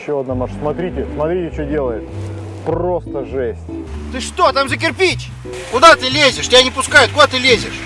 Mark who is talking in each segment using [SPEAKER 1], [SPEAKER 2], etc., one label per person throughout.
[SPEAKER 1] еще одна машина. Смотрите, смотрите, что делает. Просто жесть.
[SPEAKER 2] Ты что, там за кирпич? Куда ты лезешь? Тебя не пускают, куда ты лезешь?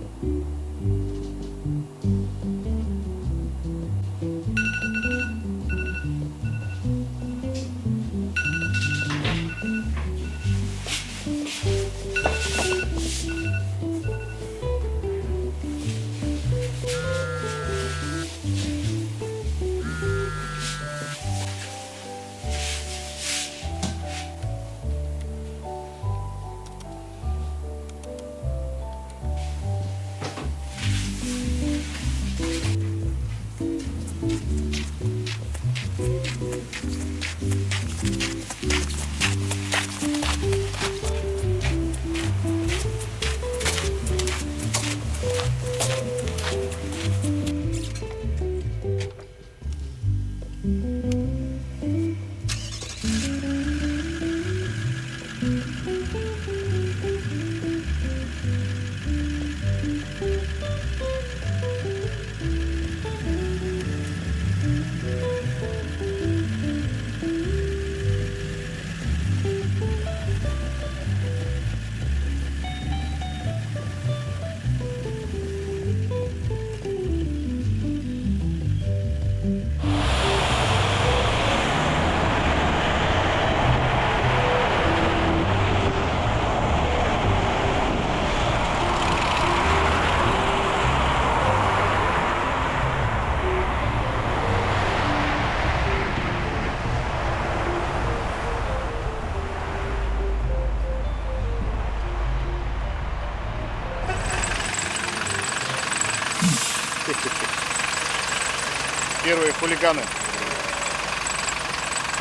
[SPEAKER 2] Первые хулиганы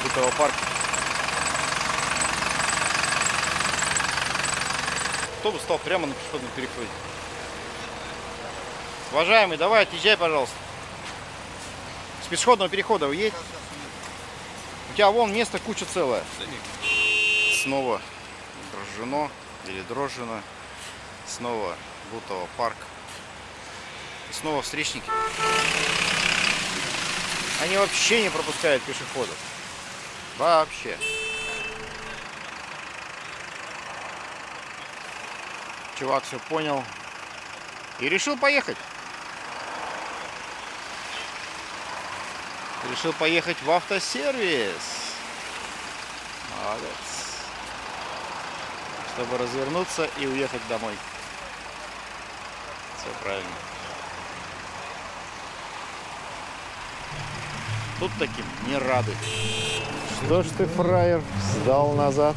[SPEAKER 2] Бытового парка. Автобус стал прямо на пешеходном переходе. Уважаемый, давай отъезжай, пожалуйста. С пешеходного перехода уедь. У тебя вон место куча целая. Снова дрожжено или дрожжено. Снова Бутово парк. И снова встречники. Они вообще не пропускают пешеходов. Вообще. Чувак все понял и решил поехать. Решил поехать в автосервис. Молодец. Чтобы развернуться и уехать домой. Все правильно. Тут таким не рады.
[SPEAKER 1] Что ж ты, фраер, сдал назад?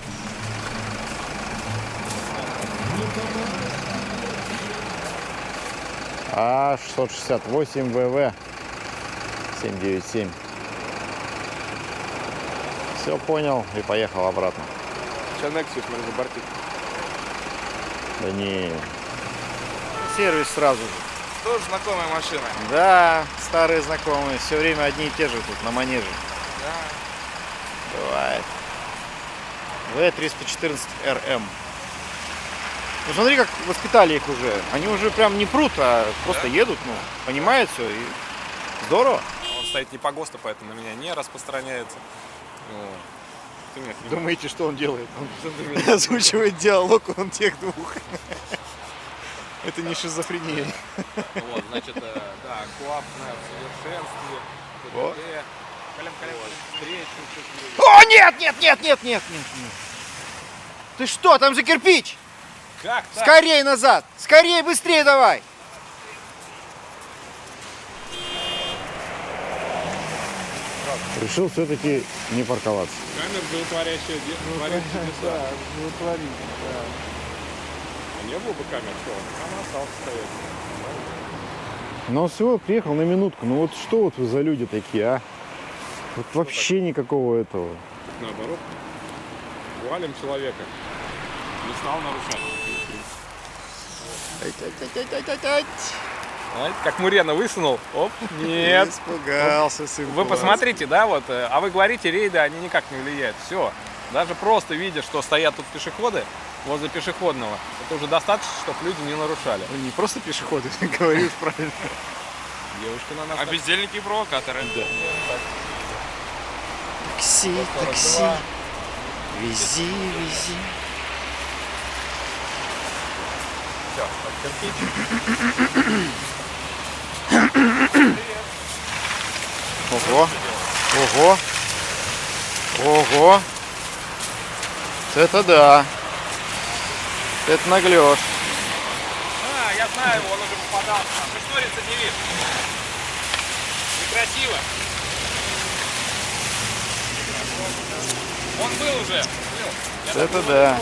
[SPEAKER 1] А 668 ВВ 797. Все понял и поехал обратно.
[SPEAKER 3] Сейчас Nexus, смотри, забортит.
[SPEAKER 1] Да не.
[SPEAKER 2] Сервис сразу же.
[SPEAKER 3] Тоже знакомая машина.
[SPEAKER 2] Да, старые знакомые. Все время одни и те же тут на манеже.
[SPEAKER 3] Да.
[SPEAKER 2] Бывает. В314РМ. Ну смотри, как воспитали их уже. Они уже прям не прут, а просто едут, ну, понимают все. И здорово.
[SPEAKER 4] Он стоит не по ГОСТу, поэтому на меня не распространяется. Вот. Ты меня понимаешь.
[SPEAKER 2] Думаете, что он делает? Он озвучивает диалог он тех двух. Это не шизофрения.
[SPEAKER 4] Вот, значит, да, КОАП в совершенстве.
[SPEAKER 2] Вот.
[SPEAKER 4] Встречу.
[SPEAKER 2] О, нет, нет, нет, нет, нет, нет, нет. Ты что, там за кирпич?
[SPEAKER 4] Как так?
[SPEAKER 2] Скорей назад! Скорей, быстрее давай!
[SPEAKER 1] Решил все-таки не парковаться.
[SPEAKER 4] Камер животворящая творит чудеса. А не было бы камер, что? Там остался стоять.
[SPEAKER 1] Но он всего приехал на минутку. Ну вот что вот вы за люди такие, а? Вот вообще никакого этого.
[SPEAKER 4] Наоборот. Валим человека. Не стал нарушать. Знаете, как Мурена высунул. Оп, нет.
[SPEAKER 2] Испугался, сын.
[SPEAKER 4] Вы посмотрите, да, вот, а вы говорите, рейды, они никак не влияют. Все. Даже просто видя, что стоят тут пешеходы возле пешеходного, это уже достаточно, чтобы люди не нарушали.
[SPEAKER 2] Ну, не просто пешеходы, говоришь правильно.
[SPEAKER 4] Девушка на нас.
[SPEAKER 3] А бездельники и провокаторы.
[SPEAKER 4] Да.
[SPEAKER 2] Такси, такси, вези, вези.
[SPEAKER 4] Все, подтерпите.
[SPEAKER 2] Ого, ого, ого. Это да. Это наглёшь.
[SPEAKER 4] Я знаю, он уже попадался. Ты что, рецидивист? Некрасиво. Он был уже.
[SPEAKER 2] Это да.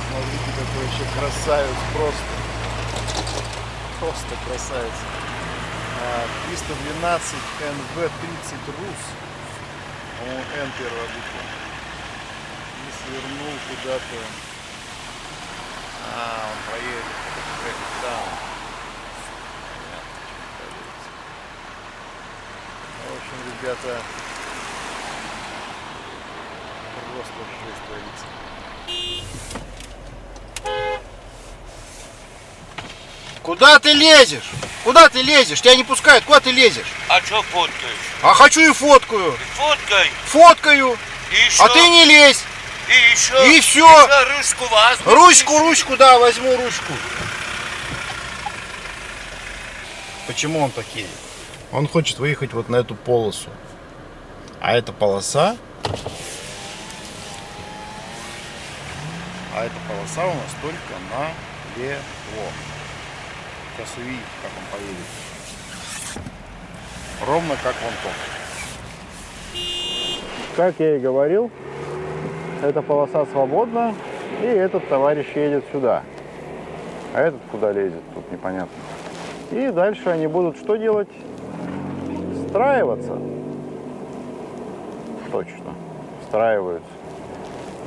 [SPEAKER 1] Смотрите, какой вообще красавец, просто красавец. 312 НВ-30 РУС, по-моему, Н первая буква. И свернул куда-то. Он проедет. Да. В общем, ребята, просто жесть творится.
[SPEAKER 2] Куда ты лезешь? Куда ты лезешь? Тебя не пускают. Куда ты лезешь?
[SPEAKER 5] А что фоткаешь?
[SPEAKER 2] А хочу и фоткаю.
[SPEAKER 5] Фоткай.
[SPEAKER 2] Фоткаю.
[SPEAKER 5] И еще.
[SPEAKER 2] А ты не лезь.
[SPEAKER 5] И еще.
[SPEAKER 2] И все.
[SPEAKER 5] Еще ручку возьми.
[SPEAKER 2] Ручку, да, возьму ручку. Почему он так едет? Он хочет выехать вот на эту полосу. А эта полоса... у нас только налево. Сейчас увидите, как он поедет. Ровно как вон то.
[SPEAKER 1] Как я и говорил, эта полоса свободна, и этот товарищ едет сюда. А этот куда лезет, тут непонятно. И дальше они будут что делать? Встраиваться. Точно, встраиваются.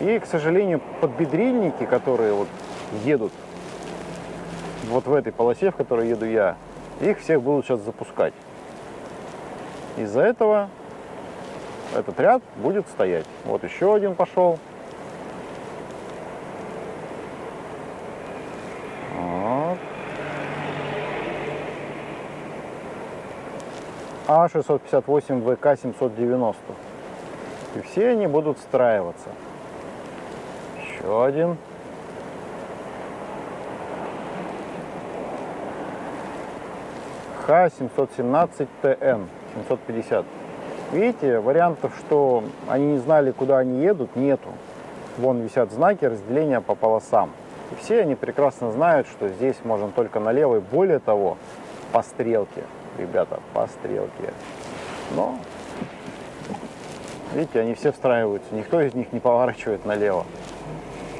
[SPEAKER 1] И, к сожалению, подбедрильники, которые вот едут вот в этой полосе, в которой еду я, их всех будут сейчас запускать. Из-за этого этот ряд будет стоять. Вот еще один пошел. Вот. А658 ВК 790. И все они будут встраиваться. Еще один. Х717 ТН 750. Видите, вариантов, что они не знали, куда они едут, нету. Вон висят знаки разделения по полосам. И все они прекрасно знают, что здесь можно только налево. И более того, по стрелке. Ребята, по стрелке. Но, видите, они все встраиваются. Никто из них не поворачивает налево.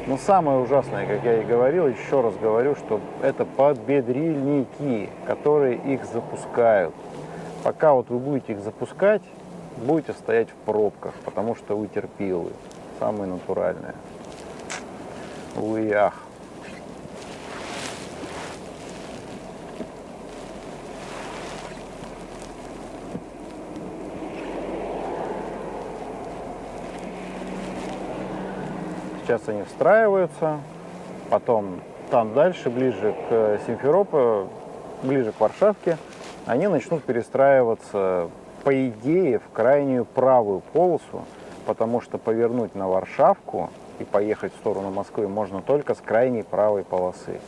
[SPEAKER 1] Но самое ужасное, как я и говорил, еще раз говорю, что это подбедрильники, которые их запускают. Пока вот вы будете их запускать, будете стоять в пробках, потому что вы терпилы. Самые натуральные. Уях. Сейчас они встраиваются, потом там дальше, ближе к Симферополю, ближе к Варшавке, они начнут перестраиваться, по идее, в крайнюю правую полосу, потому что повернуть на Варшавку и поехать в сторону Москвы можно только с крайней правой полосы.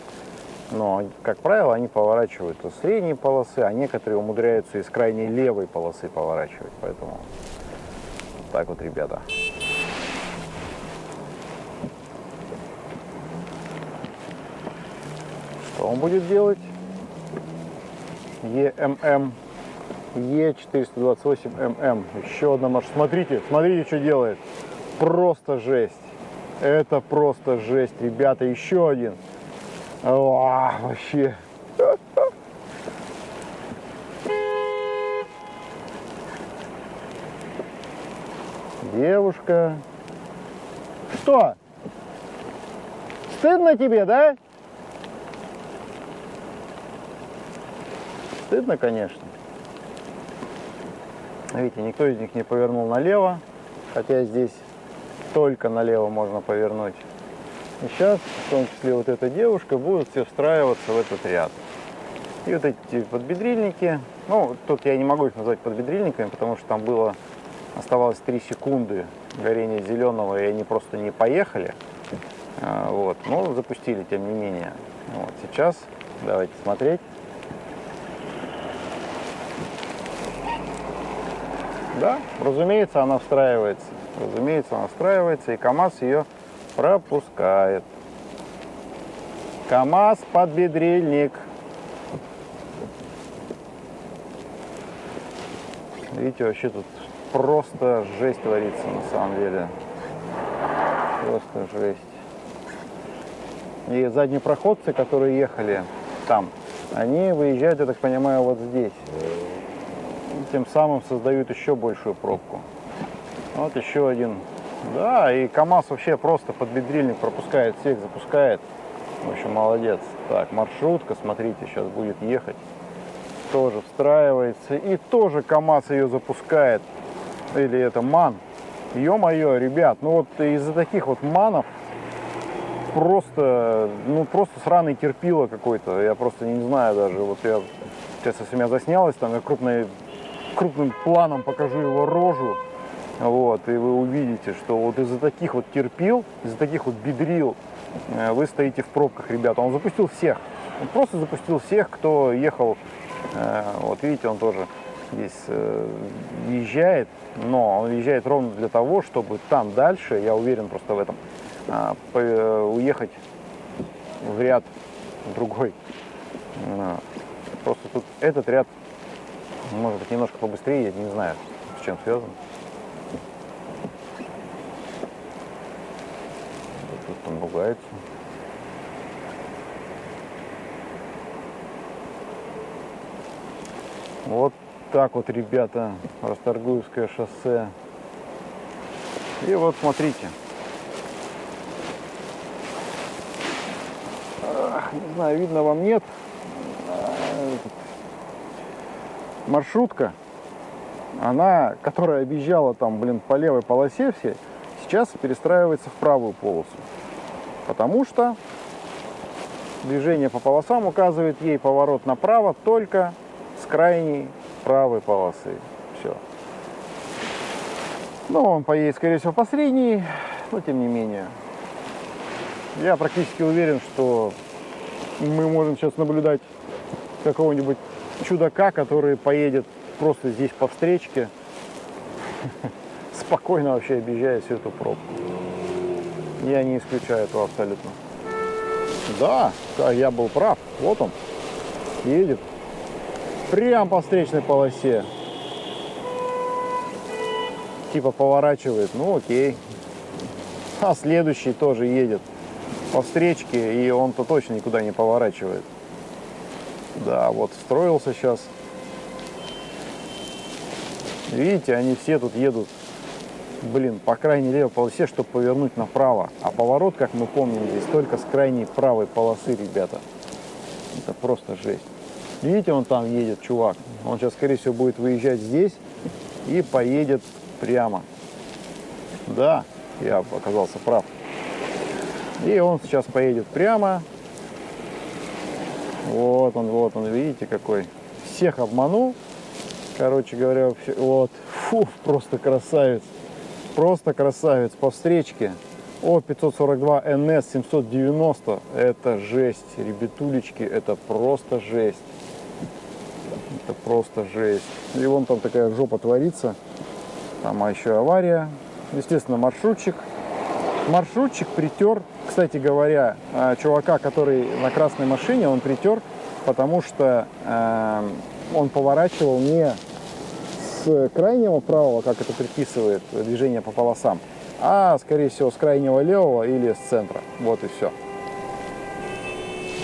[SPEAKER 1] Но, как правило, они поворачивают с средней полосы, а некоторые умудряются и с крайней левой полосы поворачивать. Поэтому вот так вот, ребята. Что он будет делать? ЕММ. Е428ММ. Еще одна машина. Смотрите, смотрите, что делает. Просто жесть. Это просто жесть, ребята. Еще один. Вообще. Девушка. Что? Стыдно тебе, да? Стыдно, конечно. Видите, никто из них не повернул налево, хотя здесь только налево можно повернуть. И сейчас, в том числе вот эта девушка, будут все встраиваться в этот ряд. И вот эти подбедрильники, ну, тут я не могу их назвать подбедрильниками, потому что там оставалось 3 секунды горения зеленого, и они просто не поехали. Вот, но запустили, тем не менее. Вот, сейчас давайте смотреть. Да, разумеется, она встраивается. Разумеется, она встраивается, и КамАЗ ее пропускает. КамАЗ подбедрильник. Видите, вообще тут просто жесть творится на самом деле. Просто жесть. И заднепроходцы, которые ехали там, они выезжают, я так понимаю, вот здесь. И тем самым создают еще большую пробку. Вот еще один. Да, и КамАЗ вообще просто подбедрильник пропускает всех, запускает. В общем, молодец. Так, маршрутка, смотрите, сейчас будет ехать. Тоже встраивается. И тоже КамАЗ ее запускает. Или это МАН. Ё-моё, ребят, ну вот из-за таких вот МАНов просто сраный терпило какой-то. Я просто не знаю даже. Вот я сейчас, если меня заснялось, там я крупным планом покажу его рожу. Вот, и вы увидите, что вот из-за таких вот терпил, из-за таких вот бедрил вы стоите в пробках, ребята. Он запустил всех. Он просто запустил всех, кто ехал. Вот видите, он тоже здесь въезжает, но он въезжает ровно для того, чтобы там дальше, я уверен просто в этом, уехать в ряд другой. Просто тут этот ряд может быть немножко побыстрее, я не знаю, с чем связан. Тут там ругается. Вот так вот, ребята, Расторгуевское шоссе. И вот смотрите. Не знаю, видно вам, нет. Маршрутка, она, которая объезжала там, по левой полосе все, сейчас перестраивается в правую полосу. Потому что движение по полосам указывает ей поворот направо только с крайней правой полосы. Все. Ну, он поедет, скорее всего, по средней, но тем не менее. Я практически уверен, что мы можем сейчас наблюдать какого-нибудь чудака, который поедет просто здесь по встречке, спокойно вообще объезжая всю эту пробку. Я не исключаю этого абсолютно. Да, я был прав. Вот он едет прям по встречной полосе. Типа поворачивает, ну окей. А следующий тоже едет по встречке, и он-то точно никуда не поворачивает. Да, вот встроился сейчас. Видите, они все тут едут, по крайней левой полосе, чтобы повернуть направо. А поворот, как мы помним, здесь только с крайней правой полосы, ребята. Это просто жесть. Видите, он там едет, чувак. Он сейчас, скорее всего, будет выезжать здесь и поедет прямо. Да, я оказался прав. И он сейчас поедет прямо. Вот он, видите, какой. Всех обманул. Короче говоря, вот. Фу, просто красавец. Просто красавец по встречке. О, 542 НС 790. Это жесть, ребятулечки, это просто жесть. Это просто жесть. И вон там такая жопа творится. Там еще авария. Естественно, маршрутчик. Маршрутчик притер, кстати говоря, чувака, который на красной машине, он притер, потому что он поворачивал не с крайнего правого, как это предписывает движение по полосам, а, скорее всего, с крайнего левого или с центра. Вот и все.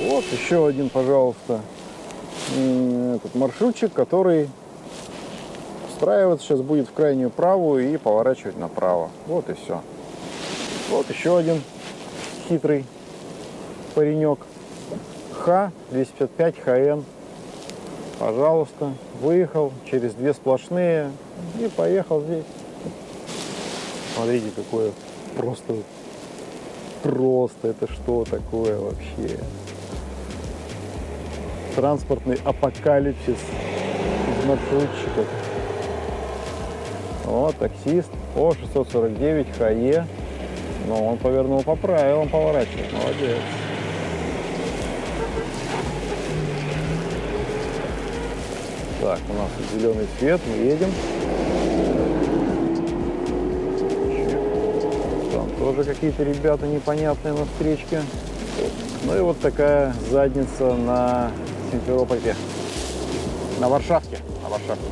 [SPEAKER 1] Вот еще один, пожалуйста, этот маршрутчик, который встраиваться сейчас будет в крайнюю правую и поворачивать направо. Вот и все. Вот еще один хитрый паренек. Х-255 ХН. Пожалуйста. Выехал через две сплошные и поехал здесь. Смотрите, какое Просто это что такое вообще? Транспортный апокалипсис из маршрутчиков. О, таксист. О, 649 ХЕ. Но он повернул по правилам, поворачивает. Молодец. Так, у нас зеленый свет, мы едем. Там тоже какие-то ребята непонятные на встречке. Ну и вот такая задница на Симферополе. На Варшавке. На Варшавке.